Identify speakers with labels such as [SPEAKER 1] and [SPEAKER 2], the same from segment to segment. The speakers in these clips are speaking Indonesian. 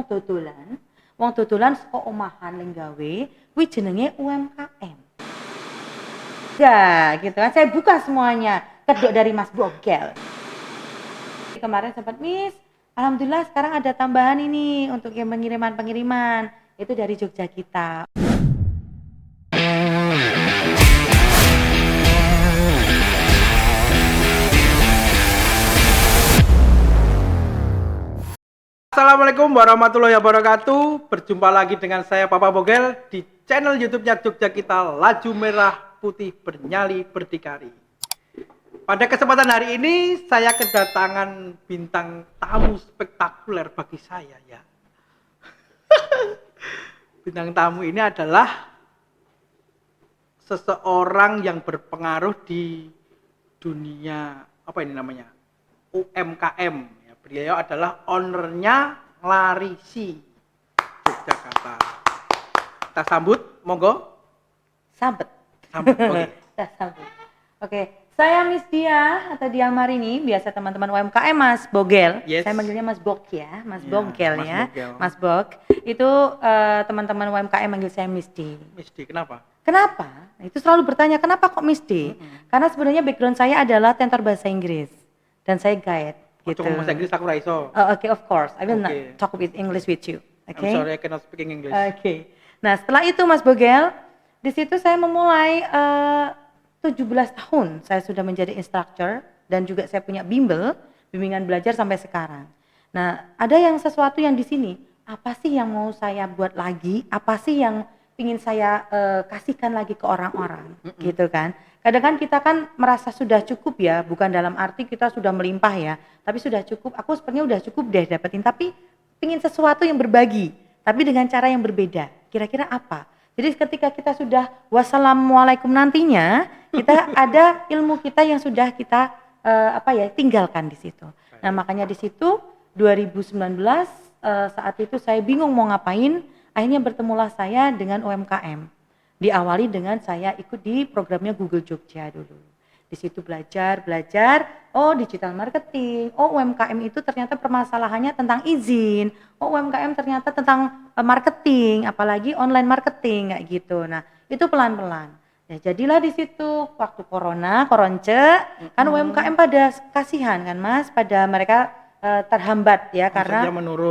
[SPEAKER 1] Wong dodolan saka omahan ning gawe kuwi jenenge UMKM. Ya, gitu kan. Saya buka semuanya, kedok dari Mas Bogel. Kemarin sempat, Miss, alhamdulillah sekarang ada tambahan ini untuk yang pengiriman. Itu dari Jogja kita.
[SPEAKER 2] Assalamualaikum warahmatullahi wabarakatuh. Berjumpa lagi dengan saya Papa Bogel di channel YouTube-nya Jogja Kita, Laju Merah Putih Bernyali Berdikari. Pada kesempatan hari ini saya kedatangan bintang tamu spektakuler bagi saya ya. Bintang tamu ini adalah seseorang yang berpengaruh di dunia apa ini namanya? UMKM. Beliau adalah ownernya Larisi Yogyakarta. Kita sambut, monggo.
[SPEAKER 1] Sambet.
[SPEAKER 2] Oke.
[SPEAKER 1] Kita sambut. Oke, saya Miss Dia atau Dia Marini, biasa teman-teman UMKM Mas Bogel.
[SPEAKER 2] Yes.
[SPEAKER 1] Saya manggilnya Mas Bog ya, Mas
[SPEAKER 2] Ya,
[SPEAKER 1] Bogel
[SPEAKER 2] Mas
[SPEAKER 1] ya.
[SPEAKER 2] Bogel.
[SPEAKER 1] Mas Bog. Itu teman-teman UMKM manggil saya Miss D.
[SPEAKER 2] Miss D, kenapa?
[SPEAKER 1] Kenapa? Itu selalu bertanya, kenapa kok Miss D? Karena sebenarnya background saya adalah tenor bahasa Inggris dan saya guide. Gitu.
[SPEAKER 2] Ngomong bahasa Inggris aku ra iso.
[SPEAKER 1] Okay, of course. I will not
[SPEAKER 2] Okay.
[SPEAKER 1] talk with English with you. Okay.
[SPEAKER 2] I'm sorry, I cannot speak English.
[SPEAKER 1] Oke. Nah, setelah itu Mas Bogel, di situ saya memulai 17 tahun saya sudah menjadi instructor dan juga saya punya bimbingan belajar sampai sekarang. Nah, ada yang sesuatu yang di sini, apa sih yang mau saya buat lagi? Apa sih yang ingin saya kasihkan lagi ke orang-orang, gitu kan? Kadang kan kita kan merasa sudah cukup ya, bukan dalam arti kita sudah melimpah ya, tapi sudah cukup. Aku sepertinya udah cukup deh dapetin, tapi ingin sesuatu yang berbagi, tapi dengan cara yang berbeda. Kira-kira apa? Jadi ketika kita sudah wassalamualaikum nantinya, kita ada ilmu kita yang sudah kita tinggalkan di situ. Nah, makanya di situ 2019 saat itu saya bingung mau ngapain, akhirnya bertemulah saya dengan UMKM. Diawali dengan saya ikut di programnya Google Jogja dulu. Di situ belajar, oh digital marketing, oh UMKM itu ternyata permasalahannya tentang izin, oh UMKM ternyata tentang marketing, apalagi online marketing kayak gitu. Nah, itu pelan-pelan. Ya, jadilah di situ waktu koronce, kan UMKM pada kasihan kan Mas, pada mereka terhambat ya karena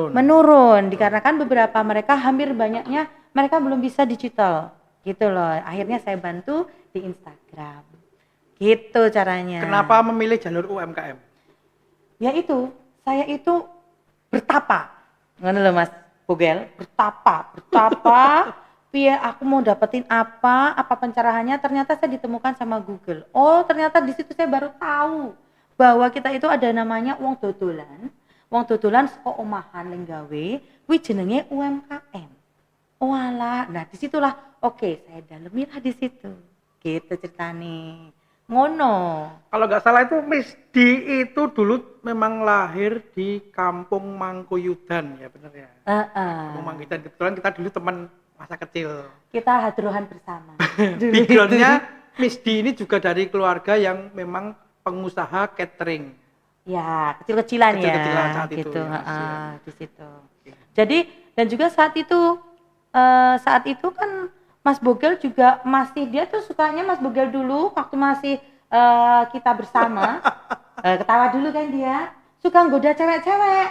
[SPEAKER 1] menurun dikarenakan beberapa mereka hampir banyaknya mereka belum bisa digital gitu loh. Akhirnya saya bantu di Instagram. Gitu caranya.
[SPEAKER 2] Kenapa memilih jalur UMKM?
[SPEAKER 1] Ya itu, saya itu bertapa. Ngono loh Mas Bogel, bertapa. Biar aku mau dapetin apa pencerahannya, ternyata saya ditemukan sama Google. Oh, ternyata di situ saya baru tahu bahwa kita itu ada namanya wong dodolan saka omahan ning gawe kuwi jenenge UMKM. Walah, nah disitulah oke, saya dalemilah di situ. Gitu ceritane. Ngono.
[SPEAKER 2] Kalau nggak salah itu Miss D itu dulu memang lahir di Kampung Mangkuyudan ya, benar ya? Kampung Mangkuyudan, kebetulan kita dulu teman masa kecil.
[SPEAKER 1] Kita hadrohan bersama.
[SPEAKER 2] Backgroundnya Miss D ini juga dari keluarga yang memang pengusaha catering.
[SPEAKER 1] Ya, kecil-kecilan ya.
[SPEAKER 2] Kecil-kecilan saat itu.
[SPEAKER 1] Gitu,
[SPEAKER 2] Ya,
[SPEAKER 1] di situ.
[SPEAKER 2] Oke.
[SPEAKER 1] Jadi dan juga saat itu kan Mas Bogel juga masih, dia tuh sukanya Mas Bogel dulu waktu masih kita bersama ketawa dulu kan dia suka goda cewek-cewek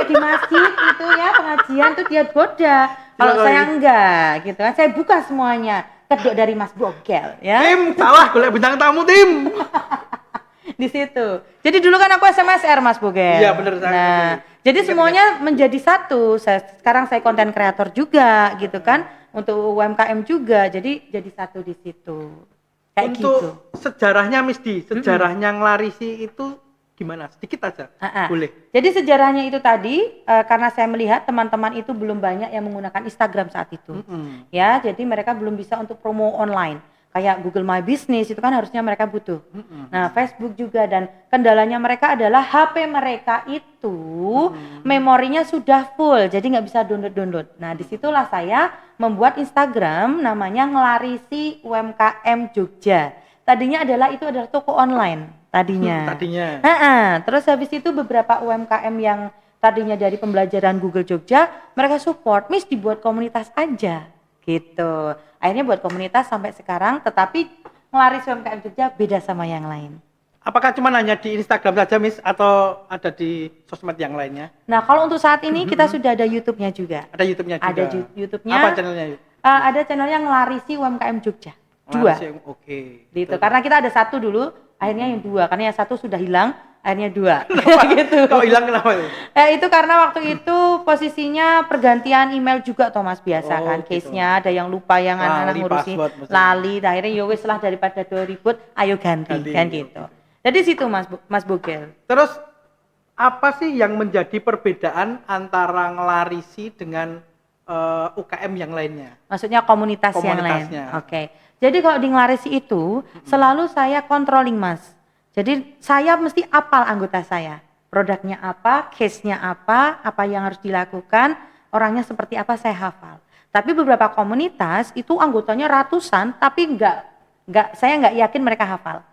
[SPEAKER 1] di masjid itu ya, pengajian tuh dia goda. Kalau saya enggak gitu kan, saya buka semuanya, kedok dari Mas Bogel ya.
[SPEAKER 2] Tim, salah golek bintang tamu tim.
[SPEAKER 1] Di situ. Jadi dulu kan aku SMSR Mas Bogel.
[SPEAKER 2] Iya benar.
[SPEAKER 1] Nah, jadi semuanya menjadi satu. Sekarang saya konten kreator juga gitu kan, untuk UMKM juga. Jadi jadi satu di situ. Kayak
[SPEAKER 2] untuk
[SPEAKER 1] gitu.
[SPEAKER 2] Sejarahnya Miss D, sejarahnya Larisi itu gimana? Sedikit aja. Boleh.
[SPEAKER 1] Jadi sejarahnya itu tadi karena saya melihat teman-teman itu belum banyak yang menggunakan Instagram saat itu. Ya, jadi mereka belum bisa untuk promo online. Kayak Google My Business itu kan harusnya mereka butuh. Nah, Facebook juga, dan kendalanya mereka adalah HP mereka itu memorinya sudah full, jadi nggak bisa download. Nah, disitulah saya membuat Instagram namanya Larisi UMKM Jogja. Tadinya itu adalah toko online tadinya.
[SPEAKER 2] Tadinya.
[SPEAKER 1] Terus habis itu beberapa UMKM yang tadinya dari pembelajaran Google Jogja, mereka support, Miss dibuat komunitas aja, gitu. Akhirnya buat komunitas sampai sekarang, tetapi ngelaris UMKM Jogja beda sama yang lain.
[SPEAKER 2] Apakah cuma hanya di Instagram saja, Miss, atau ada di sosmed yang lainnya?
[SPEAKER 1] Nah, kalau untuk saat ini kita sudah ada YouTube-nya juga.
[SPEAKER 2] Ada YouTube-nya juga.
[SPEAKER 1] Ada YouTube-nya.
[SPEAKER 2] Apa channelnya?
[SPEAKER 1] Ada channelnya Ngelarisi UMKM Jogja. 2.
[SPEAKER 2] Oke.
[SPEAKER 1] Gitu. Karena kita ada 1 dulu, akhirnya yang 2. Karena yang 1 sudah hilang, akhirnya 2. Gitu.
[SPEAKER 2] Kok hilang kenapa itu?
[SPEAKER 1] Itu karena waktu itu posisinya pergantian email juga Thomas biasa kan.
[SPEAKER 2] Gitu.
[SPEAKER 1] Case-nya ada yang lupa, yang anak-anak ngurusin lali. Akhirnya yowes lah daripada ribut, ayo ganti kan gitu. Jadi situ Mas Bogel.
[SPEAKER 2] Terus apa sih yang menjadi perbedaan antara Ngelarisi dengan UKM yang lainnya?
[SPEAKER 1] Maksudnya komunitas yang lain. Oke. Jadi kalau di Ngelarisi itu selalu saya controlling Mas. Jadi saya mesti apal anggota saya. Produknya apa, case-nya apa yang harus dilakukan, orangnya seperti apa saya hafal. Tapi beberapa komunitas itu anggotanya ratusan tapi saya nggak yakin mereka hafal.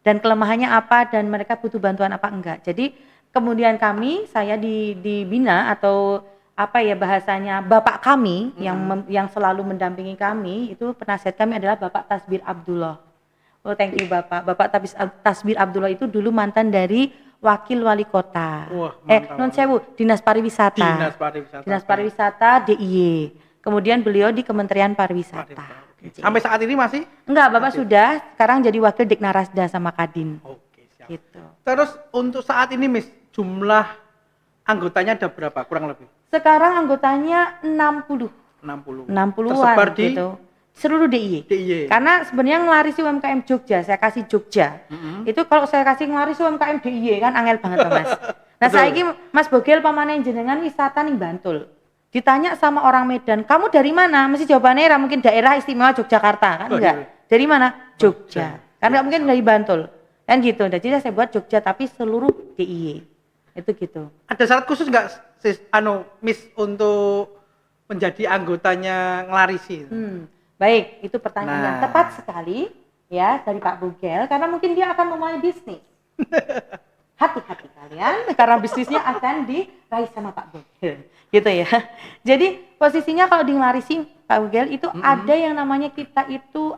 [SPEAKER 1] Dan kelemahannya apa dan mereka butuh bantuan apa enggak. Jadi kemudian saya dibina atau apa ya bahasanya bapak kami yang selalu mendampingi kami itu penasihat kami adalah Bapak Tasbir Abdullah. Oh thank you Bapak. Bapak Tasbir Abdullah itu dulu mantan dari wakil wali kota.
[SPEAKER 2] Wah,
[SPEAKER 1] non sewu Dinas Pariwisata. Dinas Pariwisata DIY. Kemudian beliau di Kementerian Pariwisata.
[SPEAKER 2] Sampai saat ini masih?
[SPEAKER 1] Enggak, Bapak sudah sekarang jadi wakil Diknarasda sama Kadin.
[SPEAKER 2] Oke, siap.
[SPEAKER 1] Gitu.
[SPEAKER 2] Terus untuk saat ini Miss, jumlah anggotanya ada berapa kurang lebih?
[SPEAKER 1] Sekarang anggotanya 60. 60-an
[SPEAKER 2] tersebar di
[SPEAKER 1] gitu. Seluruh DIY. Karena sebenarnya Ngelarisi UMKM Jogja, saya kasih Jogja. Itu kalau saya kasih Ngelarisi UMKM DIY kan angel banget Mas. Nah, saiki Mas Bogel pamane jenengan wisata ning Bantul. Ditanya sama orang Medan, kamu dari mana? Mesti jawabannya mungkin daerah istimewa Yogyakarta kan enggak? Dari mana? Jogja. Karena enggak mungkin dari Bantul. Kan gitu. Jadi saya buat Jogja tapi seluruh DIY. Itu gitu.
[SPEAKER 2] Ada syarat khusus enggak Miss untuk menjadi anggotanya Ngelarisi?
[SPEAKER 1] Baik, itu pertanyaan yang tepat sekali ya dari Pak Bogel karena mungkin dia akan memulai bisnis. Hati-hati kalian karena bisnisnya akan diraih sama Pak Bogel. Gitu ya. Jadi posisinya kalau di Ngelarisi Pak Bogel itu ada yang namanya kita itu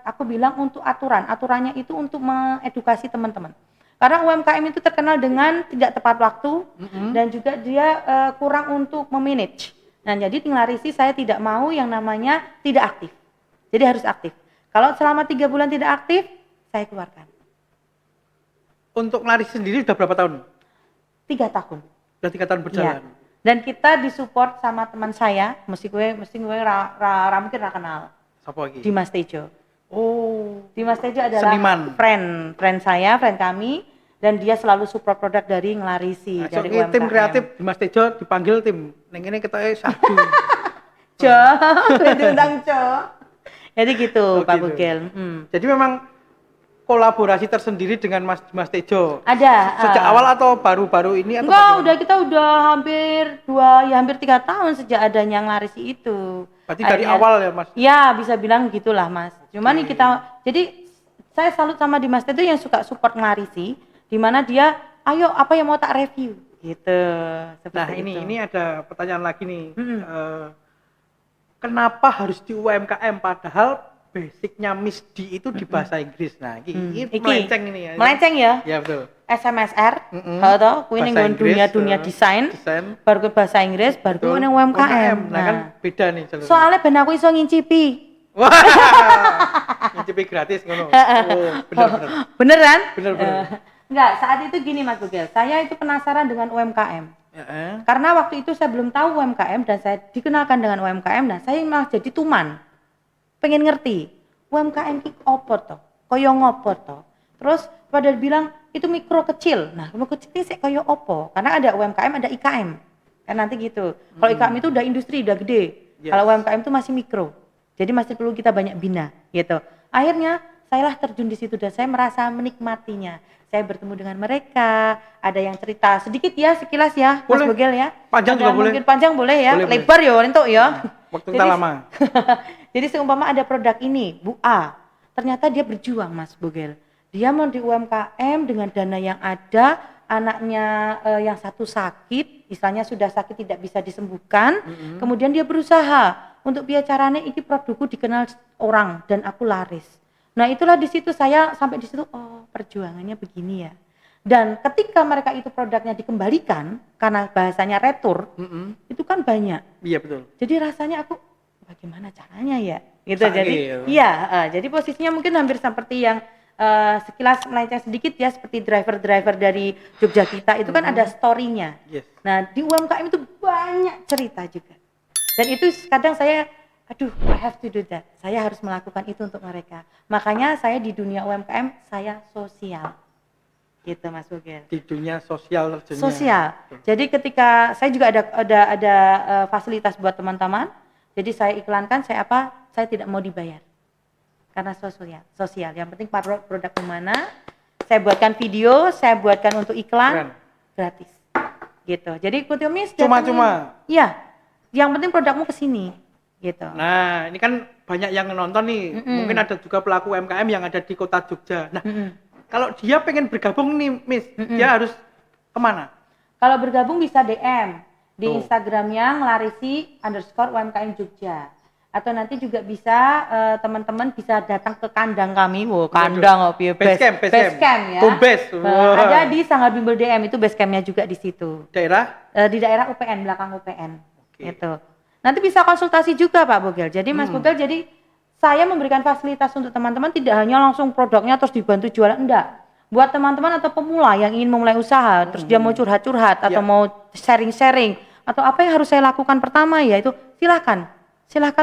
[SPEAKER 1] aku bilang untuk aturannya itu untuk mengedukasi teman-teman karena UMKM itu terkenal dengan tidak tepat waktu dan juga dia kurang untuk memanage. Nah jadi di Ngelarisi saya tidak mau yang namanya tidak aktif, jadi harus aktif. Kalau selama 3 bulan tidak aktif saya keluarkan. Untuk
[SPEAKER 2] Ngelarisi sendiri sudah berapa tahun?
[SPEAKER 1] 3 tahun.
[SPEAKER 2] Sudah 3 tahun berjalan.
[SPEAKER 1] Ya. Dan kita disupport sama teman saya, mesti gue mungkin ra kenal.
[SPEAKER 2] Siapa lagi?
[SPEAKER 1] Dimas Tejo.
[SPEAKER 2] Oh,
[SPEAKER 1] Dimas Tejo adalah
[SPEAKER 2] seniman.
[SPEAKER 1] friend kami dan dia selalu support produk dari Ngelarisi dari UMKM.
[SPEAKER 2] Tim kreatif Dimas Tejo dipanggil tim. Ning kene ketoke satu.
[SPEAKER 1] Diundang Jadi gitu Pak Bogel.
[SPEAKER 2] Jadi memang kolaborasi tersendiri dengan Mas Tejo?
[SPEAKER 1] Ada.
[SPEAKER 2] Sejak awal atau baru-baru ini? Atau
[SPEAKER 1] enggak, kita udah hampir 3 tahun sejak adanya Ngelarisi itu.
[SPEAKER 2] Berarti dari awal ya Mas?
[SPEAKER 1] Ya bisa bilang gitulah Mas. Cuman nih jadi saya salut sama Dimas Tejo yang suka support Ngelarisi, di mana dia, ayo apa yang mau tak review gitu.
[SPEAKER 2] Nah ini ada pertanyaan lagi nih. Kenapa harus di UMKM padahal basicnya Miss D itu di bahasa Inggris. Nah, ini melenceng ini ya.
[SPEAKER 1] Melenceng ya?
[SPEAKER 2] Ya betul.
[SPEAKER 1] SMSR, atau kuwi ning dunia desain, baru ke bahasa Inggris, baru ke ning UMKM.
[SPEAKER 2] Nah, kan beda nih jalur.
[SPEAKER 1] Soalnya ben aku iso ngincipi.
[SPEAKER 2] Wah. Ngincipi gratis ngono. Oh, bener.
[SPEAKER 1] Bener kan?
[SPEAKER 2] Bener.
[SPEAKER 1] Enggak, saat itu gini Mas Bogel, saya itu penasaran dengan UMKM. Karena waktu itu saya belum tahu UMKM dan saya dikenalkan dengan UMKM dan saya malah jadi tuman. Pengen ngerti UMKM ki opo to, kaya ngopo to. Terus pada bilang itu mikro kecil. Nah, mikro kecil ini sik kaya opo? Karena ada UMKM, ada IKM. Kan nanti gitu. Kalau IKM itu udah industri, udah gede. Kalau UMKM itu masih mikro. Jadi masih perlu kita banyak bina gitu. Akhirnya saya lah terjun di situ dan saya merasa menikmatinya. Saya bertemu dengan mereka, ada yang cerita sedikit ya, sekilas ya, boleh. Mas Bogel ya.
[SPEAKER 2] Panjang juga boleh.
[SPEAKER 1] Mungkin panjang boleh ya, lebar ya, entuk ya.
[SPEAKER 2] Waktu kita lama.
[SPEAKER 1] Jadi seumpama ada produk ini, Bu A, ternyata dia berjuang Mas Bogel. Dia mau di UMKM dengan dana yang ada, anaknya yang satu sakit, istilahnya sudah sakit tidak bisa disembuhkan, kemudian dia berusaha untuk biar caranya iki produkku dikenal orang dan aku laris. Nah itulah di situ saya sampai di situ, oh perjuangannya begini ya. Dan ketika mereka itu produknya dikembalikan karena bahasanya retur, itu kan banyak.
[SPEAKER 2] Iya betul.
[SPEAKER 1] Jadi rasanya aku bagaimana caranya ya? Gitu.
[SPEAKER 2] Sakit,
[SPEAKER 1] Jadi
[SPEAKER 2] ya.
[SPEAKER 1] iya, jadi posisinya mungkin hampir seperti yang sekilas melenceng sedikit ya, seperti driver-driver dari Jogja kita itu kan ada story-nya.
[SPEAKER 2] Yes.
[SPEAKER 1] Nah di UMKM itu banyak cerita juga. Dan itu kadang saya, aduh, I have to do that. Saya harus melakukan itu untuk mereka. Makanya saya di dunia UMKM saya sosial. Gitu Mas Bogel.
[SPEAKER 2] Di dunia sosial terjunnya.
[SPEAKER 1] Sosial. Jadi ketika saya juga ada fasilitas buat teman-teman. Jadi saya iklankan, saya tidak mau dibayar. Karena sosial. Yang penting produk mana, saya buatkan video, saya buatkan untuk iklan.
[SPEAKER 2] Keren.
[SPEAKER 1] Gratis. Gitu. Jadi ikuti Miss.
[SPEAKER 2] Cuma-cuma.
[SPEAKER 1] Iya. Yang penting produkmu ke sini. Gitu.
[SPEAKER 2] Nah, ini kan banyak yang nonton nih. Mungkin ada juga pelaku UMKM yang ada di kota Jogja. Nah, kalau dia pengen bergabung nih, Miss, dia harus kemana?
[SPEAKER 1] Kalau bergabung bisa DM di Instagramnya nglarisi_UMKM Jogja. Atau nanti juga bisa teman-teman bisa datang ke kandang kami. Kandang
[SPEAKER 2] base camp
[SPEAKER 1] ya.
[SPEAKER 2] Base.
[SPEAKER 1] Ada di Sanggar Bimbel DM, itu base campnya juga di situ.
[SPEAKER 2] Daerah?
[SPEAKER 1] Di daerah UPN, belakang UPN. Gitu. Nanti bisa konsultasi juga Pak Bogel. Jadi Mas Bogel, jadi saya memberikan fasilitas untuk teman-teman, tidak hanya langsung produknya terus dibantu jualan, enggak. Buat teman-teman atau pemula yang ingin memulai usaha, terus dia mau curhat-curhat atau mau sharing-sharing, atau apa yang harus saya lakukan pertama ya itu silahkan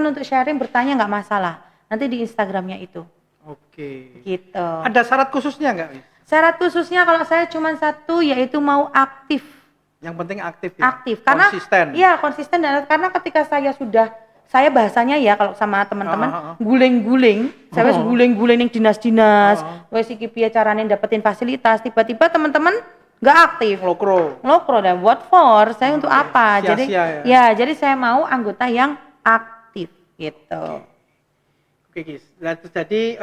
[SPEAKER 1] untuk sharing, bertanya nggak masalah. Nanti di Instagramnya itu.
[SPEAKER 2] Oke.
[SPEAKER 1] Gitu.
[SPEAKER 2] Ada syarat khususnya nggak, Miss?
[SPEAKER 1] Syarat khususnya kalau saya cuma satu, yaitu mau aktif.
[SPEAKER 2] Yang penting aktif ya?
[SPEAKER 1] Aktif. Karena,
[SPEAKER 2] konsisten.
[SPEAKER 1] Iya konsisten, karena ketika saya bahasanya ya kalau sama teman-teman guling-guling, saya wes guling-guling yang dinas-dinas, wes iki piye carane dapetin fasilitas, tiba-tiba teman-teman nggak aktif. Lokro dan what for? Saya untuk apa?
[SPEAKER 2] Sia-sia
[SPEAKER 1] Jadi saya mau anggota yang aktif gitu.
[SPEAKER 2] Oke, guys. Nah, jadi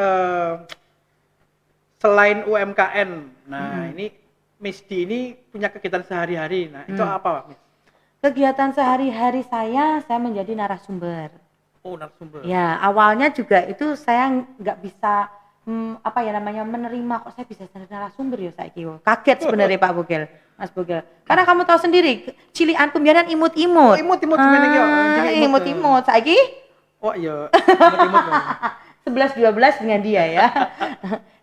[SPEAKER 2] selain UMKM, nah ini Miss D ini punya kegiatan sehari-hari. Nah, itu apa, Pak, Miss?
[SPEAKER 1] Kegiatan sehari-hari saya menjadi narasumber.
[SPEAKER 2] Oh, narasumber.
[SPEAKER 1] Ya, awalnya juga itu saya nggak bisa menerima kok saya bisa jadi narasumber ya saiki. Kaget sebenarnya Pak Bogel, Mas Bogel. Karena kamu tahu sendiri, cilianku biaran imut-imut.
[SPEAKER 2] Imut-imut sebenarnya yo.
[SPEAKER 1] Imut-imut saiki.
[SPEAKER 2] Oh iya, imut-imut.
[SPEAKER 1] 11-12 dengan dia ya.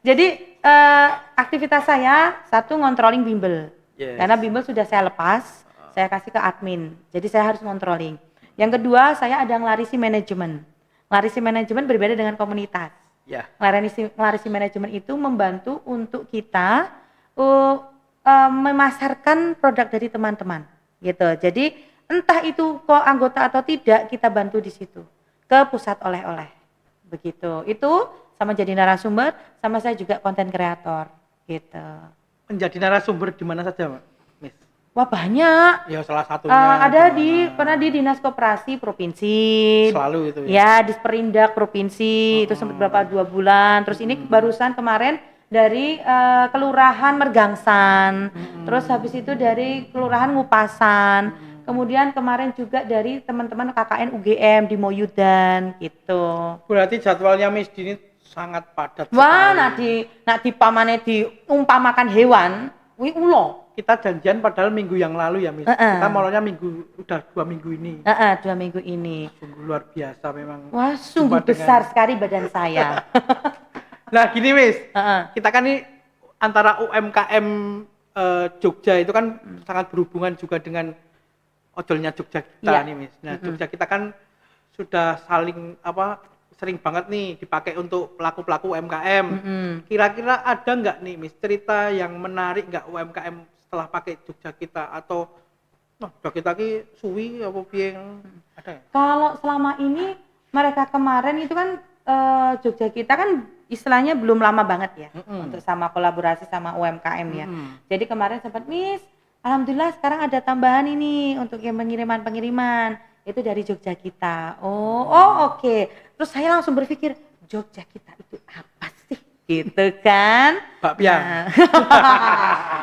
[SPEAKER 1] Jadi aktivitas saya satu ngontrolling bimbel.
[SPEAKER 2] Yes.
[SPEAKER 1] Karena bimbel sudah saya lepas, saya kasih ke admin. Jadi saya harus ngontrolling. Yang kedua, saya ada nglarisi manajemen. Nglarisi manajemen berbeda dengan komunitas.
[SPEAKER 2] Ya.
[SPEAKER 1] Nglarisi manajemen itu membantu untuk kita memasarkan produk dari teman-teman, gitu. Jadi entah itu kok anggota atau tidak, kita bantu di situ ke pusat oleh-oleh, begitu. Itu sama jadi narasumber, sama saya juga konten kreator, gitu.
[SPEAKER 2] Menjadi narasumber di mana saja, Miss?
[SPEAKER 1] Wah banyak.
[SPEAKER 2] Ya salah satunya.
[SPEAKER 1] Pernah di Dinas Koperasi Provinsi.
[SPEAKER 2] Selalu itu ya.
[SPEAKER 1] Ya, di Perindak Provinsi itu sempat berapa 2 bulan. Terus ini barusan kemarin dari Kelurahan Mergangsan. Terus habis itu dari Kelurahan Ngupasan. Kemudian kemarin juga dari teman-teman KKN UGM di Moyudan gitu.
[SPEAKER 2] Berarti jadwalnya Miss Dini sangat padat.
[SPEAKER 1] Wah, nak dipamane diumpamakan hewan, wi ulo.
[SPEAKER 2] Kita janjian padahal minggu yang lalu ya, Miss. Kita maunya udah 2 minggu ini.
[SPEAKER 1] 2 minggu ini.
[SPEAKER 2] Sungguh luar biasa memang.
[SPEAKER 1] Wah, sungguh besar sekali badan saya.
[SPEAKER 2] Nah, gini, Miss. Kita kan ini antara UMKM Jogja itu kan sangat berhubungan juga dengan ojolnya Jogja kita nih, Miss. Nah, Jogja kita kan sudah saling sering banget nih dipakai untuk pelaku-pelaku UMKM. Kira-kira ada nggak nih, Miss, cerita yang menarik nggak UMKM setelah pakai Jogja kita, atau Jogja kita ki suwi apa piye, ada ya?
[SPEAKER 1] Kalau selama ini mereka kemarin itu kan Jogja kita kan istilahnya belum lama banget ya untuk sama kolaborasi sama UMKM ya. Jadi kemarin sempat, Miss, alhamdulillah sekarang ada tambahan ini untuk yang pengiriman itu dari Jogja kita. Oke. Terus saya langsung berpikir, Jogja kita itu apa sih? Gitu kan?
[SPEAKER 2] Bakpia.
[SPEAKER 1] Nah.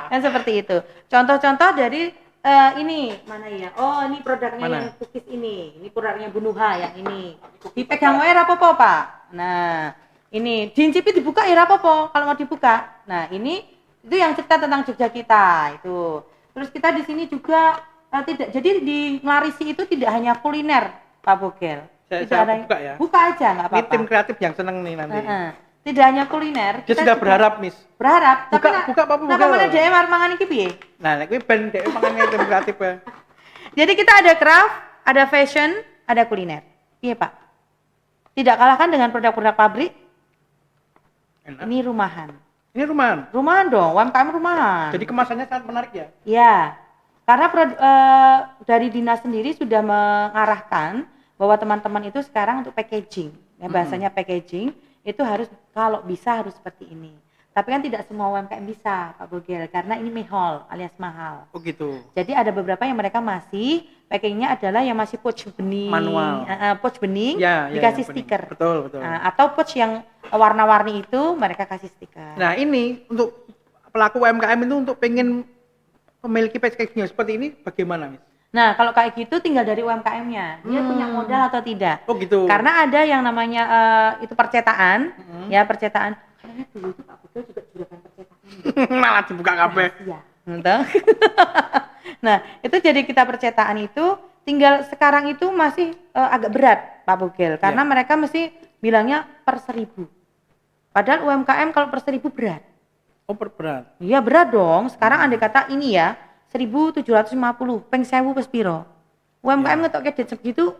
[SPEAKER 1] Kan seperti itu. Contoh-contoh dari ini mana ya? Oh, ini produknya
[SPEAKER 2] Mana?
[SPEAKER 1] yang cookies ini. Ini produknya Bunuha yang ini. Dipegang wae ra apa-apa, Pak. Nah, ini diincipi dibuka ya ra apa-apa kalau mau dibuka. Nah, ini itu yang cerita tentang Jogja kita itu. Terus kita di sini juga tidak, jadi di Nglarisi itu tidak hanya kuliner, Pak Bogel.
[SPEAKER 2] Saya buka ya.
[SPEAKER 1] Buka aja nggak
[SPEAKER 2] Ini
[SPEAKER 1] apa-apa.
[SPEAKER 2] tim kreatif yang seneng nih nanti.
[SPEAKER 1] Tidak hanya kuliner.
[SPEAKER 2] Dia
[SPEAKER 1] kita
[SPEAKER 2] sudah
[SPEAKER 1] juga
[SPEAKER 2] berharap, Miss.
[SPEAKER 1] Berharap.
[SPEAKER 2] Buka,
[SPEAKER 1] Tapi
[SPEAKER 2] buka, Pak Bogel.
[SPEAKER 1] Kenapa mana DM arep mangan iki piye?
[SPEAKER 2] Nah, nek kuwi ben dhek mangane tim kreatif ya.
[SPEAKER 1] Jadi kita ada craft, ada fashion, ada kuliner. Iya Pak. Tidak kalahkan dengan produk-produk pabrik.
[SPEAKER 2] Enak.
[SPEAKER 1] Ini rumahan.
[SPEAKER 2] Ini rumahan.
[SPEAKER 1] Rumahan dong, UMKM rumahan.
[SPEAKER 2] Jadi kemasannya sangat menarik ya.
[SPEAKER 1] Ya, karena dari dinas sendiri sudah mengarahkan bahwa teman-teman itu sekarang untuk packaging. Ya, bahasanya packaging itu harus kalau bisa harus seperti ini. Tapi kan tidak semua UMKM bisa, Pak Bogel, karena ini mehol alias mahal.
[SPEAKER 2] Oh gitu.
[SPEAKER 1] Jadi ada beberapa yang mereka masih packingnya adalah yang masih pouch bening,
[SPEAKER 2] Manual.
[SPEAKER 1] Pouch bening,
[SPEAKER 2] Ya,
[SPEAKER 1] dikasih
[SPEAKER 2] yang bening.
[SPEAKER 1] stiker.
[SPEAKER 2] Betul, betul.
[SPEAKER 1] Atau pouch yang warna-warni itu mereka kasih stiker.
[SPEAKER 2] Nah, ini untuk pelaku UMKM itu untuk pengen memiliki packaging seperti ini bagaimana, Miss?
[SPEAKER 1] Nah, kalau kayak gitu tinggal dari UMKM-nya, dia punya modal atau tidak.
[SPEAKER 2] Oh gitu.
[SPEAKER 1] Karena ada yang namanya itu percetaan, ya percetaan. Karena dulu itu Pak Betul juga juragan percetakan.
[SPEAKER 2] Malah dibuka kabeh.
[SPEAKER 1] Iya, betul. Nah, itu jadi kita percetaan itu tinggal sekarang itu masih agak berat Pak Bogel, karena mereka mesti bilangnya per 1000. Padahal UMKM kalau per 1000 berat.
[SPEAKER 2] Oh, berat.
[SPEAKER 1] Iya berat dong. Sekarang andai kata ini ya 1.750, peng 1000 wis piro. UMKM ngetok kredit segitu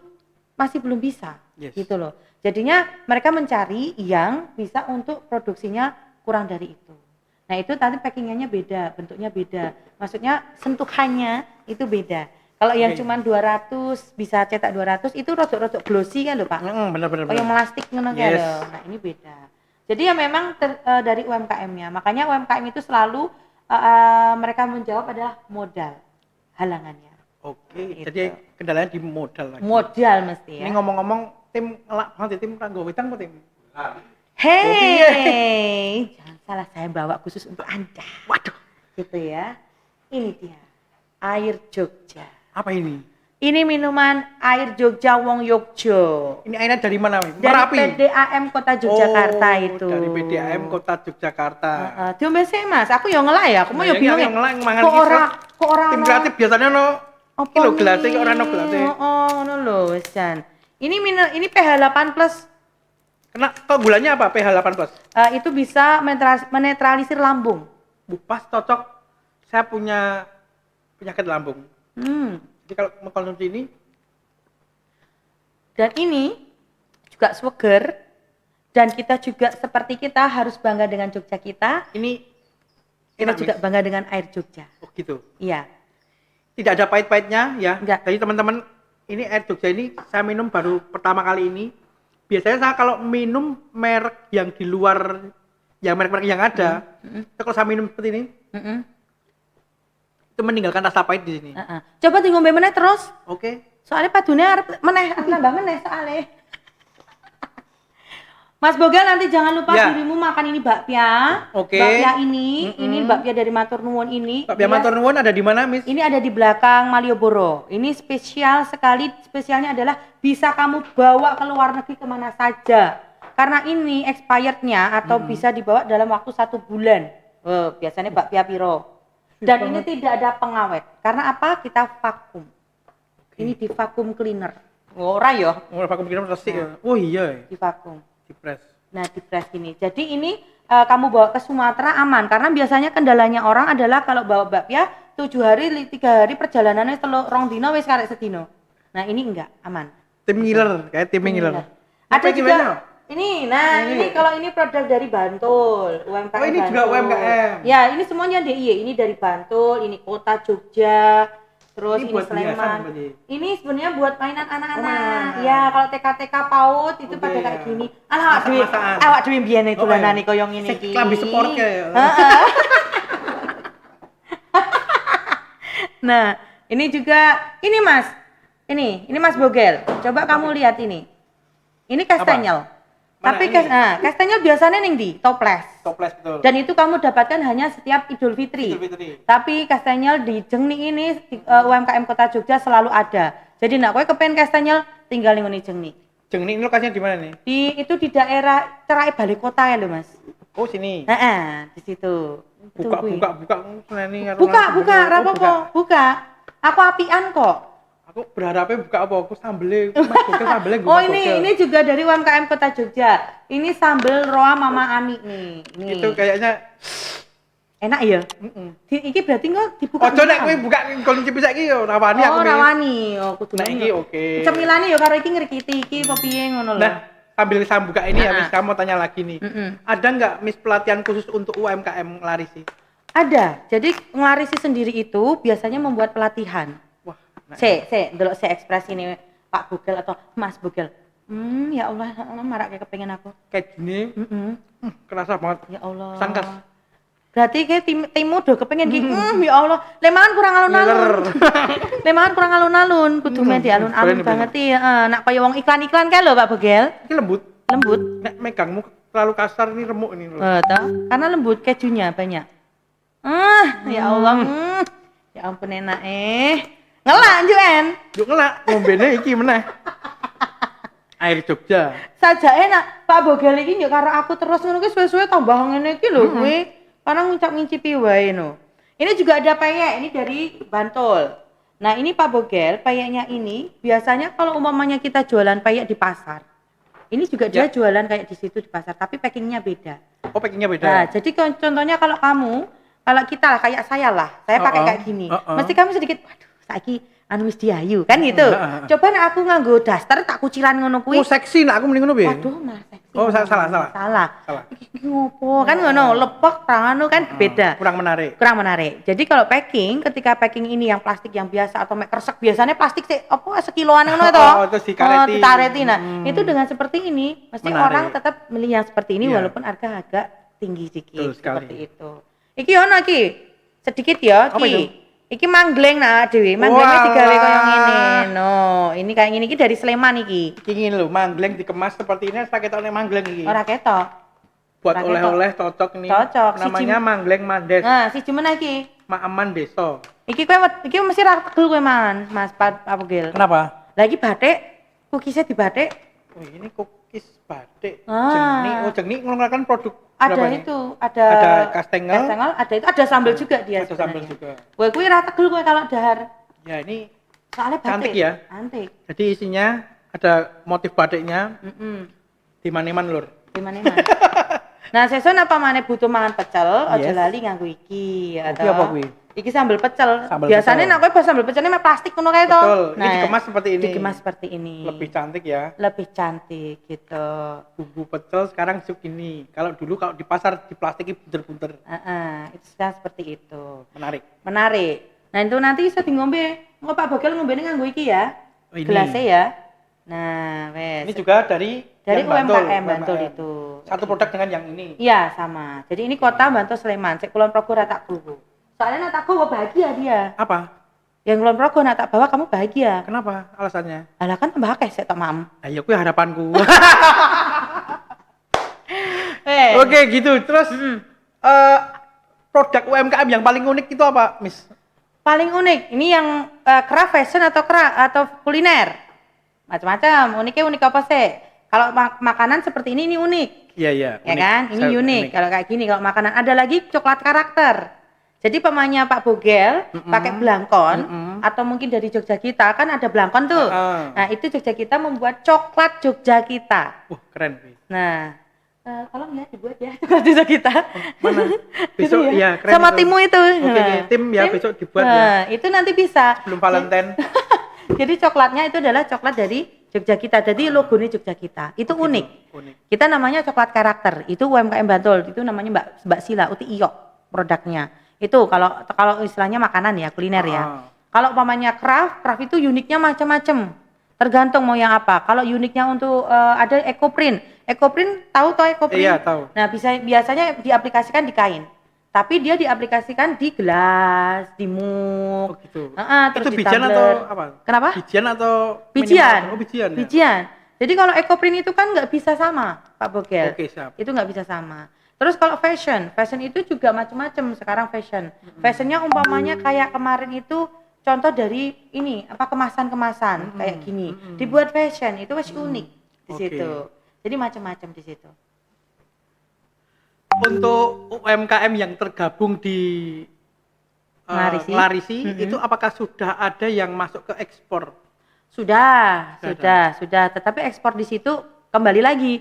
[SPEAKER 1] masih belum bisa. Gitu loh. Jadinya mereka mencari yang bisa untuk produksinya kurang dari itu. Nah, itu tadi packingannya beda, bentuknya beda. Maksudnya sentuhannya itu beda. Kalau yang cuma 200 bisa cetak 200 itu rodok-rodok glossy kan lho, Pak.
[SPEAKER 2] Benar-benar.
[SPEAKER 1] Oh, yang plastik ngono kan lho. Nah, ini beda. Jadi ya memang dari UMKM-nya. Makanya UMKM itu selalu mereka menjawab adalah modal halangannya.
[SPEAKER 2] Oke,
[SPEAKER 1] Gitu.
[SPEAKER 2] jadi kendalanya di modal lagi.
[SPEAKER 1] Modal mesti ya.
[SPEAKER 2] Ini ngomong-ngomong tim ngelak nanti tim Ranggo Witang apa tim?
[SPEAKER 1] Hei, jangan salah, saya bawa khusus untuk Anda.
[SPEAKER 2] Waduh,
[SPEAKER 1] Gitu ya. Ini dia, air Jogja.
[SPEAKER 2] apa ini?
[SPEAKER 1] Ini minuman air Jogja Wong Yogyo.
[SPEAKER 2] Ini airnya dari mana, Miss?
[SPEAKER 1] Dari
[SPEAKER 2] Merapi.
[SPEAKER 1] PDAM Kota Yogyakarta itu.
[SPEAKER 2] Dari PDAM Kota Yogyakarta.
[SPEAKER 1] Diombe sih Mas, aku yo ngelak ya, aku mau yo bingung ya.
[SPEAKER 2] Mangan
[SPEAKER 1] Kok ora
[SPEAKER 2] tim kreatif biasanya no kilo gelasnya kok ora no gelasnya.
[SPEAKER 1] Oh, ngono lho, wis Jan. Ini pH 8 plus.
[SPEAKER 2] Kena keunggulannya apa pH 8+?
[SPEAKER 1] Itu bisa menetralisir lambung.
[SPEAKER 2] Pas cocok. Saya punya penyakit lambung. Jadi kalau mengkonsumsi ini
[SPEAKER 1] Dan ini juga seger, dan kita juga seperti kita harus bangga dengan Jogja kita. Kita juga bangga dengan air Jogja.
[SPEAKER 2] Oh gitu.
[SPEAKER 1] Iya.
[SPEAKER 2] Tidak ada pahit-pahitnya ya.
[SPEAKER 1] Enggak.
[SPEAKER 2] Jadi teman-teman, ini air Jogja ini saya minum baru pertama kali ini. Biasanya saya kalau minum merek yang di luar, yang merek-merek yang ada, kalau saya minum seperti ini, itu meninggalkan rasa pahit di sini.
[SPEAKER 1] Coba di ngombe meneh terus.
[SPEAKER 2] Oke.
[SPEAKER 1] Soalnya padune arep meneh, nambah meneh soalnya. Mas Bogel, nanti jangan lupa dirimu makan ini bakpia.
[SPEAKER 2] Oke.
[SPEAKER 1] Bakpia ini bakpia dari Matur Nuwun ini.
[SPEAKER 2] Bakpia Matur Nuwun ada di mana, Miss?
[SPEAKER 1] Ini ada di belakang Malioboro. Ini spesial sekali. Spesialnya adalah bisa kamu bawa ke luar negeri kemana saja. Karena ini expirednya atau bisa dibawa dalam waktu 1 bulan. Biasanya bakpia piro. Dan ini tidak ada pengawet. Karena apa? Kita vakum. Ini di vakum cleaner. Ora ya?
[SPEAKER 2] Vakum cleaner resik ya. Oh iya.
[SPEAKER 1] Di vakum.
[SPEAKER 2] Dipres.
[SPEAKER 1] Nah, dipres gini. Jadi ini kamu bawa ke Sumatera aman, karena biasanya kendalanya orang adalah kalau bawa bakpia 7 hari 3 hari perjalanannya rong dino wis karek sedino. Nah, ini enggak aman.
[SPEAKER 2] Tim ngiler, kayak tim ngiler.
[SPEAKER 1] Ada juga ini. Nah, ini kalau ini produk dari Bantul, UMKM.
[SPEAKER 2] Oh, ini
[SPEAKER 1] Bantul.
[SPEAKER 2] juga UMKM.
[SPEAKER 1] Ya, ini semuanya DIY. Ini dari Bantul, ini Kota Jogja. Terus ini Sleman. Ini sebenarnya buat mainan anak-anak. Ya, kalau TK-TK PAUD itu pada kayak gini. Awak dhewe mbiyen itu lanane koyo ngene iki.
[SPEAKER 2] Klambi sport ya.
[SPEAKER 1] Nah, ini juga ini Mas. Ini Mas Bogel. Coba kamu lihat ini. Ini kastanyel. Tapi
[SPEAKER 2] ini?
[SPEAKER 1] kastengel biasanya ning di toples.
[SPEAKER 2] Toples betul.
[SPEAKER 1] Dan itu kamu dapatkan hanya setiap Idul Fitri.
[SPEAKER 2] Idul Fitri.
[SPEAKER 1] Tapi kastengel di Jengni ini UMKM Kota Jogja selalu ada. Jadi nak kowe kepengen kastengel tinggal ning ngene Jengni.
[SPEAKER 2] Jengni ini lokasinya di mana nih?
[SPEAKER 3] Itu di daerah Cerai Balai Kota ya loh Mas.
[SPEAKER 2] Oh sini.
[SPEAKER 3] Di situ.
[SPEAKER 2] Buka seneni karo
[SPEAKER 3] Buka,
[SPEAKER 2] narasumber.
[SPEAKER 3] buka,
[SPEAKER 2] Oh,
[SPEAKER 3] rapopo, buka. Aku apian kok.
[SPEAKER 2] Aku berharapnya buka apa? Aku sambelnya, Mas Bogel sambelnya
[SPEAKER 3] Oh ini juga dari UMKM Kota Jogja. Ini sambal roa Mama Ani nih. Nih.
[SPEAKER 2] Itu kayaknya
[SPEAKER 3] Enak ya? Iki berarti kok dibuka.
[SPEAKER 2] ojo nek kowe buka kon cipi saiki yo rawani aku.
[SPEAKER 3] Oh rawani. Oh kudu
[SPEAKER 2] Nah iki oke.
[SPEAKER 3] Cemilane yo karo iki ngrikiti iki apa piye ngono lho.
[SPEAKER 2] Nah, sambil saya buka ini ya, Miss, kamu tanya lagi nih.
[SPEAKER 3] Mm-mm.
[SPEAKER 2] Ada nggak Miss pelatihan khusus untuk UMKM Larisi?
[SPEAKER 3] Ada. Jadi ngelarisi sendiri itu biasanya membuat pelatihan.
[SPEAKER 2] Wah, nah,
[SPEAKER 3] Delok ekspresi ini Pak Bogel atau Mas Bogel. Ya Allah, marak kayak kepengen aku.
[SPEAKER 2] kayak gini, kerasa banget.
[SPEAKER 3] Ya Allah.
[SPEAKER 2] Sangkas.
[SPEAKER 3] Berarti kayak timu do kepengen ki. Ya Allah, lemangan kurang alun-alun. Lemangan kurang alun-alun, kudu di alun-alun
[SPEAKER 2] bener,
[SPEAKER 3] banget ya. Nak kaya wong iklan-iklan kae lho Pak Bogel.
[SPEAKER 2] Ini lembut.
[SPEAKER 3] Lembut.
[SPEAKER 2] Nek megangmu terlalu kasar ini remuk ini loh.
[SPEAKER 3] Toh, karena lembut kejunya banyak. Ya Allah. Ya ampun enak Ngelak njuken.
[SPEAKER 2] Yuk ngelak, ngombene iki meneh. Air Jogja.
[SPEAKER 3] Saja enak. Pak Bogel iki yo karo aku terus ngono ki suwe-suwe tambah ngene iki lho kuwi. Karena ngucap-ngincipi wae no. Ini juga ada peyek, ini dari Bantul. Nah, ini Pak Bogel, peyeknya ini biasanya kalau umpamanya kita jualan peyek di pasar. Ini juga dia jualan kayak di situ di pasar, tapi packingnya beda.
[SPEAKER 2] Oh, packingnya beda.
[SPEAKER 3] Nah, jadi contohnya kalau kita lah kayak saya lah, saya pakai kayak gini. Mesti kamu sedikit, waduh, saiki anu wis diayu kan gitu. Coba nek aku nganggo daster tak kucilan ngono kuwi.
[SPEAKER 2] Oh, seksi nak aku mending ngono piye?
[SPEAKER 3] Waduh, Mas seksi.
[SPEAKER 2] Oh, salah.
[SPEAKER 3] Salah. Iki ngopo? Kan ngono, lepek tanganmu kan beda.
[SPEAKER 2] Kurang menarik.
[SPEAKER 3] Kurang menarik. Jadi kalau ketika packing ini yang plastik yang biasa atau mek kresek biasanya plastik apa sekiloan ngono to.
[SPEAKER 2] Terus dikareti.
[SPEAKER 3] Dikareti. Nah, itu dengan seperti ini mesti
[SPEAKER 2] Menarik.
[SPEAKER 3] orang tetap milih yang seperti ini
[SPEAKER 2] Iya.
[SPEAKER 3] walaupun harga agak tinggi
[SPEAKER 2] Betul
[SPEAKER 3] sedikit
[SPEAKER 2] sekali.
[SPEAKER 3] seperti itu. Iki ono iki. Sedikit ya
[SPEAKER 2] Apa itu?
[SPEAKER 3] iki. Iki manggleng nah Dewi. Manglengnya digawe
[SPEAKER 2] Walah.
[SPEAKER 3] koyo ngene. No, ini kayak gini iki dari Sleman iki.
[SPEAKER 2] Ingin lho, manggleng dikemas seperti ini, tak ketokne manggleng iki.
[SPEAKER 3] Ora ketok.
[SPEAKER 2] Buat
[SPEAKER 3] ora
[SPEAKER 2] oleh-oleh cocok nih.
[SPEAKER 3] Cocok.
[SPEAKER 2] Namanya manggleng mandes.
[SPEAKER 3] Nah, siji meneh iki.
[SPEAKER 2] Maaman Deso.
[SPEAKER 3] Iki mesti ra tegel kowe man, Mas Pak Bogel.
[SPEAKER 2] Kenapa?
[SPEAKER 3] Lagi batik, kukisnya dibatik.
[SPEAKER 2] Oh, ini cookies batik.
[SPEAKER 3] Ah.
[SPEAKER 2] Jengni mengeluarkan produk
[SPEAKER 3] Ada
[SPEAKER 2] berapa nih?
[SPEAKER 3] itu, ada
[SPEAKER 2] kastengel.
[SPEAKER 3] ada itu, ada sambal juga dia.
[SPEAKER 2] Ada sambal juga.
[SPEAKER 3] Kowe kuwi ra tegel kowe kalau dahar.
[SPEAKER 2] Ya, ini
[SPEAKER 3] Soalnya batik.
[SPEAKER 2] Cantik ya?
[SPEAKER 3] Antik.
[SPEAKER 2] jadi isinya ada motif batiknya di maniman lur.
[SPEAKER 3] Di mana-mana. Nah, sesuk apa maneh butuh mangan pecel, aja
[SPEAKER 2] Yes.
[SPEAKER 3] lali nganggo iki
[SPEAKER 2] Iki apa kuwi?
[SPEAKER 3] Iki sambal pecel.
[SPEAKER 2] Sambal
[SPEAKER 3] Biasanya
[SPEAKER 2] pecel.
[SPEAKER 3] nek kowe sambal pecelnya mah plastik ngono kae to.
[SPEAKER 2] Betul. Ini dikemas seperti ini.
[SPEAKER 3] Dikemas seperti ini.
[SPEAKER 2] Lebih cantik ya.
[SPEAKER 3] Lebih cantik gitu.
[SPEAKER 2] Bumbu pecel sekarang segini. Kalau dulu kalau di pasar di plastik bunter-bunter.
[SPEAKER 3] Itu sudah seperti itu.
[SPEAKER 2] Menarik.
[SPEAKER 3] Menarik. Nah, itu nanti bisa di ngombe. Engko Pak Bogel ngombene nganggo iki ya.
[SPEAKER 2] Oh, ini.
[SPEAKER 3] Gelasnya ya. Nah, wes.
[SPEAKER 2] Ini juga dari yang
[SPEAKER 3] UMKM Bantul itu.
[SPEAKER 2] Satu produk dengan yang ini.
[SPEAKER 3] Iya, sama. Jadi ini kota Bantul Sleman. Sik Kulon Progo ra tak krungu. Soalnya nak tak bawa bahagia dia.
[SPEAKER 2] Apa?
[SPEAKER 3] Yang Kulon Progo nak tak bawa kamu bahagia.
[SPEAKER 2] Kenapa? Alasannya?
[SPEAKER 3] Alah kan tambah akeh sik tok mam.
[SPEAKER 2] Ayo kuwi harapanku.
[SPEAKER 3] Eh.
[SPEAKER 2] Oke, gitu. Terus produk UMKM yang paling unik itu apa, Miss?
[SPEAKER 3] Paling unik, ini yang craft fashion atau kuliner. Macam-macam. Uniknya unik apa sih? Kalau makanan seperti ini unik.
[SPEAKER 2] Iya, iya.
[SPEAKER 3] Ya kan? Ini unik. Kalau kayak gini, kalau makanan ada lagi coklat karakter. Jadi pemainnya Pak Bogel pakai belangkon atau mungkin dari Jogja kita kan ada belangkon tuh. Nah, itu Jogja kita membuat coklat Jogja kita.
[SPEAKER 2] Keren.
[SPEAKER 3] Nah, tolong ya dibuat ya coklat Jogja kita.
[SPEAKER 2] Mana? Besok
[SPEAKER 3] Gitu
[SPEAKER 2] ya, keren.
[SPEAKER 3] sama
[SPEAKER 2] itu.
[SPEAKER 3] timu itu.
[SPEAKER 2] Oke, tim ya besok dibuat ya.
[SPEAKER 3] Nah, itu nanti bisa.
[SPEAKER 2] Belum Valentine.
[SPEAKER 3] Jadi coklatnya itu adalah coklat dari Jogja kita. Jadi logonya Jogja kita. Itu unik.
[SPEAKER 2] Unik.
[SPEAKER 3] Kita namanya coklat karakter. Itu UMKM Bantul. Itu namanya Mbak Sila Uti Iyok produknya. Itu kalau istilahnya makanan ya, kuliner ya. Kalau umpamanya craft itu uniknya macam-macam. Tergantung mau yang apa. Kalau uniknya untuk ada ecoprint. Ecoprint tahu toh ecoprint?
[SPEAKER 2] Iya, tahu.
[SPEAKER 3] Nah, biasanya diaplikasikan di kain. Tapi dia diaplikasikan di gelas, di mug.
[SPEAKER 2] Oh gitu.
[SPEAKER 3] Terus
[SPEAKER 2] Itu
[SPEAKER 3] di
[SPEAKER 2] bijian
[SPEAKER 3] tumbler.
[SPEAKER 2] atau apa?
[SPEAKER 3] Kenapa?
[SPEAKER 2] Bijian atau
[SPEAKER 3] Bijian.
[SPEAKER 2] minimal? Oh, bijian. Ya?
[SPEAKER 3] Bijian.
[SPEAKER 1] Jadi kalau ekoprint itu kan nggak bisa sama, Pak Bogel.
[SPEAKER 2] Oke, siap.
[SPEAKER 1] Itu nggak bisa sama. Terus kalau fashion itu juga macam-macam sekarang fashion. Fashionnya umpamanya kayak kemarin itu contoh dari ini apa kemasan-kemasan kayak gini. Dibuat fashion itu masih unik di
[SPEAKER 2] Oke.
[SPEAKER 1] situ. Jadi macam-macam di situ.
[SPEAKER 2] Untuk UMKM yang tergabung di
[SPEAKER 1] Larisi.
[SPEAKER 2] itu apakah sudah ada yang masuk ke ekspor?
[SPEAKER 1] Sudah. Tetapi ekspor di situ kembali lagi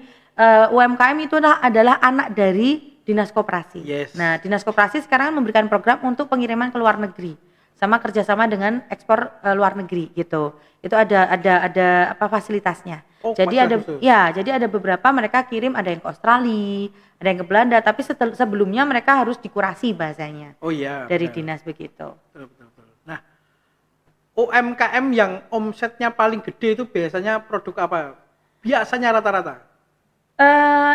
[SPEAKER 1] UMKM itu adalah anak dari Dinas Koperasi.
[SPEAKER 2] Yes.
[SPEAKER 1] Nah, Dinas Koperasi sekarang memberikan program untuk pengiriman ke luar negeri, sama kerjasama dengan ekspor luar negeri gitu. Itu ada apa fasilitasnya.
[SPEAKER 2] Oh,
[SPEAKER 1] Jadi ada
[SPEAKER 2] khusus.
[SPEAKER 1] ya, jadi ada beberapa mereka kirim, ada yang ke Australia, ada yang ke Belanda, tapi sebelumnya mereka harus dikurasi bahasanya
[SPEAKER 2] Oh iya.
[SPEAKER 1] dari
[SPEAKER 2] benar.
[SPEAKER 1] dinas begitu.
[SPEAKER 2] Betul. Nah, UMKM yang omsetnya paling gede itu biasanya produk apa? Biasanya rata-rata.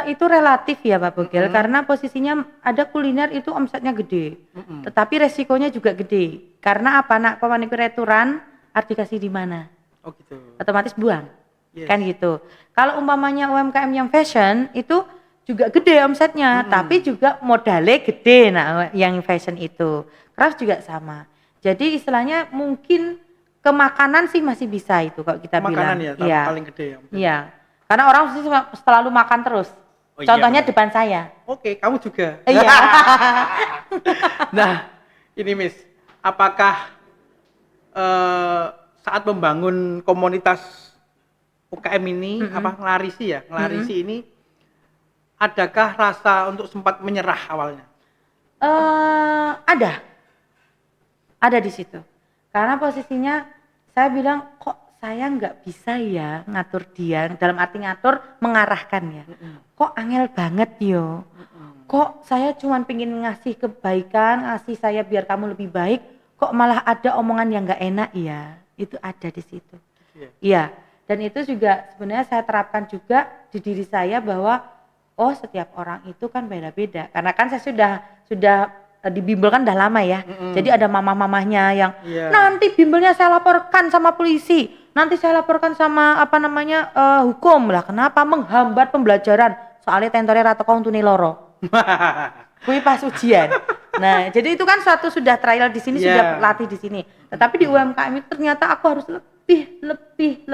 [SPEAKER 1] Itu relatif ya Pak Bogel, karena posisinya ada kuliner itu omsetnya gede, tetapi resikonya juga gede. Karena apa nak pemaniku restoran, dikasih di mana?
[SPEAKER 2] Oh gitu.
[SPEAKER 1] Otomatis buang,
[SPEAKER 2] Yes.
[SPEAKER 1] kan gitu. Kalau umpamanya UMKM yang fashion itu juga gede omsetnya, tapi juga modalnya gede. Nah, yang fashion itu, craft juga sama. Jadi istilahnya mungkin ke makanan sih masih bisa itu kalau kita
[SPEAKER 2] Makanan
[SPEAKER 1] bilang.
[SPEAKER 2] ya, paling gede ya.
[SPEAKER 1] Iya. Karena orang sih selalu makan terus.
[SPEAKER 2] Oh, iya,
[SPEAKER 1] Contohnya
[SPEAKER 2] benar.
[SPEAKER 1] depan saya.
[SPEAKER 2] Oke, kamu juga.
[SPEAKER 1] Iya.
[SPEAKER 2] Nah, ini Miss, apakah saat membangun komunitas UKM ini, apa ngelarisi ini, adakah rasa untuk sempat menyerah awalnya?
[SPEAKER 1] Ada di situ. Karena posisinya saya bilang kok saya nggak bisa ya ngatur dia, dalam arti ngatur mengarahkan ya. Kok angel banget yo. Kok saya cuman pengen ngasih kebaikan, ngasih saya biar kamu lebih baik, kok malah ada omongan yang nggak enak ya. Itu ada di situ. Iya. Dan itu juga sebenarnya saya terapkan juga di diri saya bahwa oh setiap orang itu kan beda-beda. Karena kan saya sudah di bimbel kan udah lama ya. Jadi ada mamah-mamahnya yang nanti bimbelnya saya laporkan sama polisi, nanti saya laporkan sama hukum lah. Kenapa menghambat pembelajaran? Soalnya tentore rata kau tuni loro. Kui pas ujian. Nah, jadi itu kan suatu sudah trial di sini, sudah latih di sini. Tetapi di UMKM itu ternyata aku harus lebih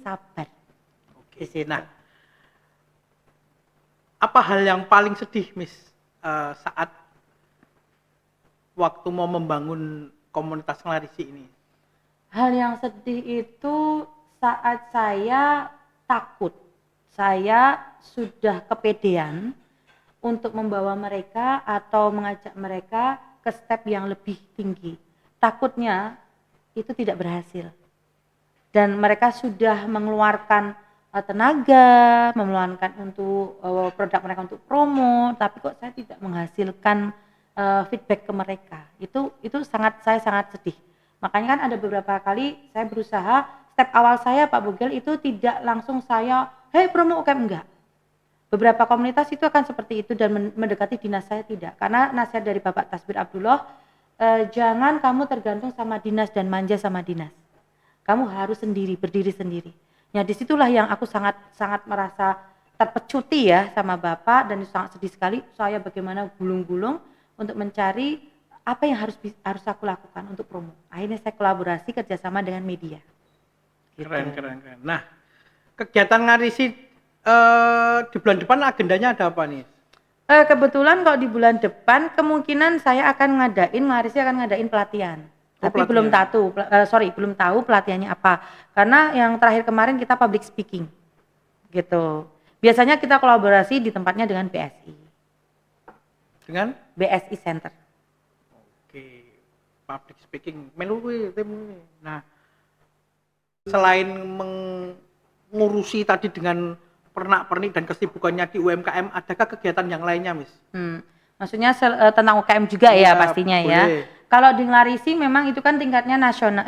[SPEAKER 1] sabar.
[SPEAKER 2] Oke. Nah, apa hal yang paling sedih, Miss, saat waktu mau membangun komunitas ngelarisi ini?
[SPEAKER 1] Hal yang sedih itu saat saya takut. Saya sudah kepedean untuk membawa mereka atau mengajak mereka ke step yang lebih tinggi. Takutnya itu tidak berhasil. Dan mereka sudah mengeluarkan tenaga, mengeluarkan untuk produk mereka untuk promo, tapi kok saya tidak menghasilkan feedback ke mereka. Itu saya sangat sedih. Makanya kan ada beberapa kali saya berusaha, step awal saya Pak Bogel itu tidak langsung saya, hey promo UKM, enggak. Beberapa komunitas itu akan seperti itu dan mendekati dinas saya tidak. Karena nasihat dari Bapak Tasbir Abdullah, jangan kamu tergantung sama dinas dan manja sama dinas. Kamu harus sendiri, berdiri sendiri. Ya disitulah yang aku sangat merasa terpecuti ya sama Bapak, dan sangat sedih sekali saya bagaimana gulung-gulung untuk mencari apa yang harus aku lakukan untuk promo. Akhirnya saya kolaborasi kerjasama dengan media. Gitu.
[SPEAKER 2] Keren. Nah, kegiatan ngarisi di bulan depan agendanya ada apa nih?
[SPEAKER 1] Kebetulan kalau di bulan depan kemungkinan saya akan ngadain pelatihan. Tapi
[SPEAKER 2] pelatihan.
[SPEAKER 1] belum tahu pelatihannya apa. Karena yang terakhir kemarin kita public speaking. Gitu. Biasanya kita kolaborasi di tempatnya dengan BSI.
[SPEAKER 2] Dengan
[SPEAKER 1] BSI Center.
[SPEAKER 2] Oke, public speaking. Nah, selain mengurusi tadi dengan pernak-pernik dan kesibukannya di UMKM, adakah kegiatan yang lainnya, Miss?
[SPEAKER 1] Maksudnya tentang UKM juga ya pastinya
[SPEAKER 2] boleh.
[SPEAKER 1] ya. Kalau di Ngelarisi memang itu kan tingkatnya nasional,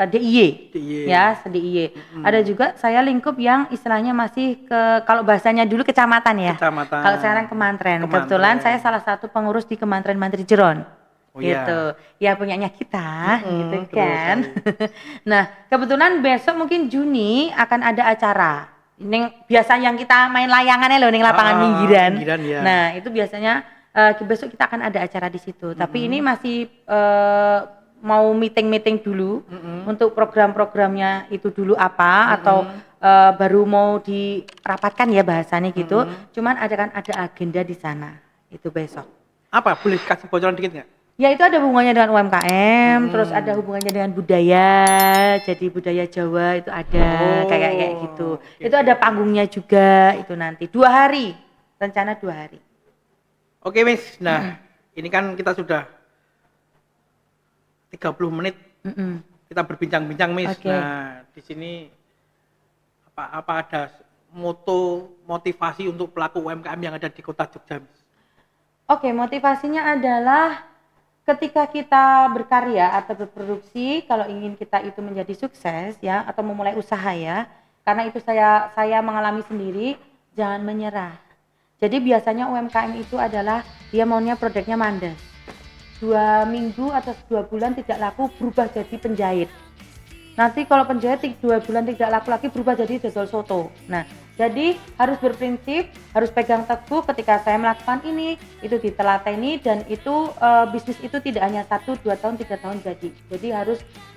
[SPEAKER 1] DIY. Ya, DIY. Ada juga saya lingkup yang istilahnya masih kalau bahasanya dulu kecamatan ya.
[SPEAKER 2] Kecamatan.
[SPEAKER 1] Kalau sekarang Kemantren. Kebetulan saya salah satu pengurus di Kemantren Mantri Jeron.
[SPEAKER 2] Oh,
[SPEAKER 1] gitu. Ya punyanya kita gitu
[SPEAKER 2] terus
[SPEAKER 1] kan. Nah, kebetulan besok mungkin Juni akan ada acara biasa yang kita main layangannya loh ning lapangan pinggiran.
[SPEAKER 2] Pinggiran, ya.
[SPEAKER 1] Nah, itu biasanya besok kita akan ada acara di situ. Tapi ini masih mau meeting dulu untuk program-programnya itu dulu apa atau baru mau dirapatkan ya bahasanya gitu. Cuman ada agenda di sana itu besok.
[SPEAKER 2] Apa? Boleh kasih bocoran dikit nggak?
[SPEAKER 1] Ya itu ada hubungannya dengan UMKM, terus ada hubungannya dengan budaya, jadi budaya Jawa itu ada kayak gitu. Itu ada panggungnya juga itu nanti 2 hari, rencana 2 hari.
[SPEAKER 2] Oke Miss, nah ini kan kita sudah 30 menit kita berbincang-bincang Miss.
[SPEAKER 1] Oke.
[SPEAKER 2] Nah di sini apa ada motivasi untuk pelaku UMKM yang ada di Kota Jogja Miss?
[SPEAKER 1] Oke, motivasinya adalah ketika kita berkarya atau berproduksi, kalau ingin kita itu menjadi sukses ya atau memulai usaha ya, karena itu saya mengalami sendiri, jangan menyerah. Jadi biasanya UMKM itu adalah dia maunya produknya mandas. 2 minggu atau 2 bulan tidak laku berubah jadi penjahit. Nanti kalau penjahit 2 bulan tidak laku lagi berubah jadi dodol soto. Nah, jadi harus berprinsip, harus pegang teguh ketika saya melakukan ini, itu ditelateni dan itu bisnis itu tidak hanya 1, 2 tahun, 3 tahun jadi. Jadi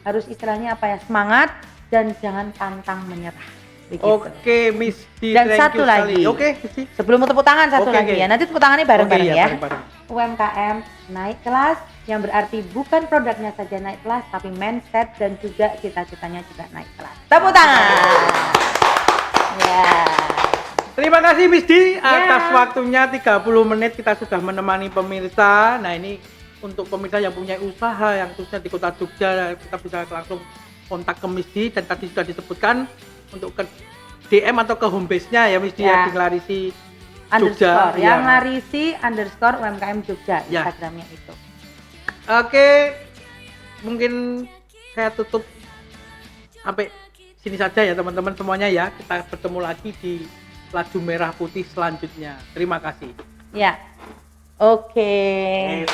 [SPEAKER 1] harus istilahnya apa ya, semangat dan jangan pantang menyerah. Begitu.
[SPEAKER 2] Oke Miss Di,
[SPEAKER 1] Dan
[SPEAKER 2] thank
[SPEAKER 1] satu
[SPEAKER 2] you
[SPEAKER 1] lagi.
[SPEAKER 2] sekali. Oke Miss Di.
[SPEAKER 1] Sebelum tepuk tangan satu
[SPEAKER 2] Oke,
[SPEAKER 1] lagi
[SPEAKER 2] oke.
[SPEAKER 1] ya. Nanti tepuk tangannya bareng-bareng
[SPEAKER 2] Oke,
[SPEAKER 1] ya.
[SPEAKER 2] bareng-bareng.
[SPEAKER 1] UMKM naik kelas yang berarti bukan produknya saja naik kelas tapi mindset dan juga cita-citanya juga naik kelas. Tepuk tangan. Ya.
[SPEAKER 2] Terima kasih Miss Di atas
[SPEAKER 1] Ya.
[SPEAKER 2] waktunya 30 menit kita sudah menemani pemirsa. Nah ini untuk pemirsa yang punya usaha yang khususnya di Kota Jogja, kita bisa langsung kontak ke Miss Di dan tadi sudah disebutkan untuk ke DM atau ke home base-nya ya Miss Di
[SPEAKER 1] Ya.
[SPEAKER 2] ya, di Nglarisi
[SPEAKER 1] Underscore
[SPEAKER 2] Jogja.
[SPEAKER 1] yang
[SPEAKER 2] Ya.
[SPEAKER 1] Nglarisi underscore UMKM Jogja
[SPEAKER 2] Ya.
[SPEAKER 1] Instagramnya itu.
[SPEAKER 2] Oke, mungkin saya tutup sampai sini saja ya teman-teman semuanya ya. Kita bertemu lagi di Laju Merah Putih selanjutnya. Terima kasih.
[SPEAKER 1] Ya. Oke.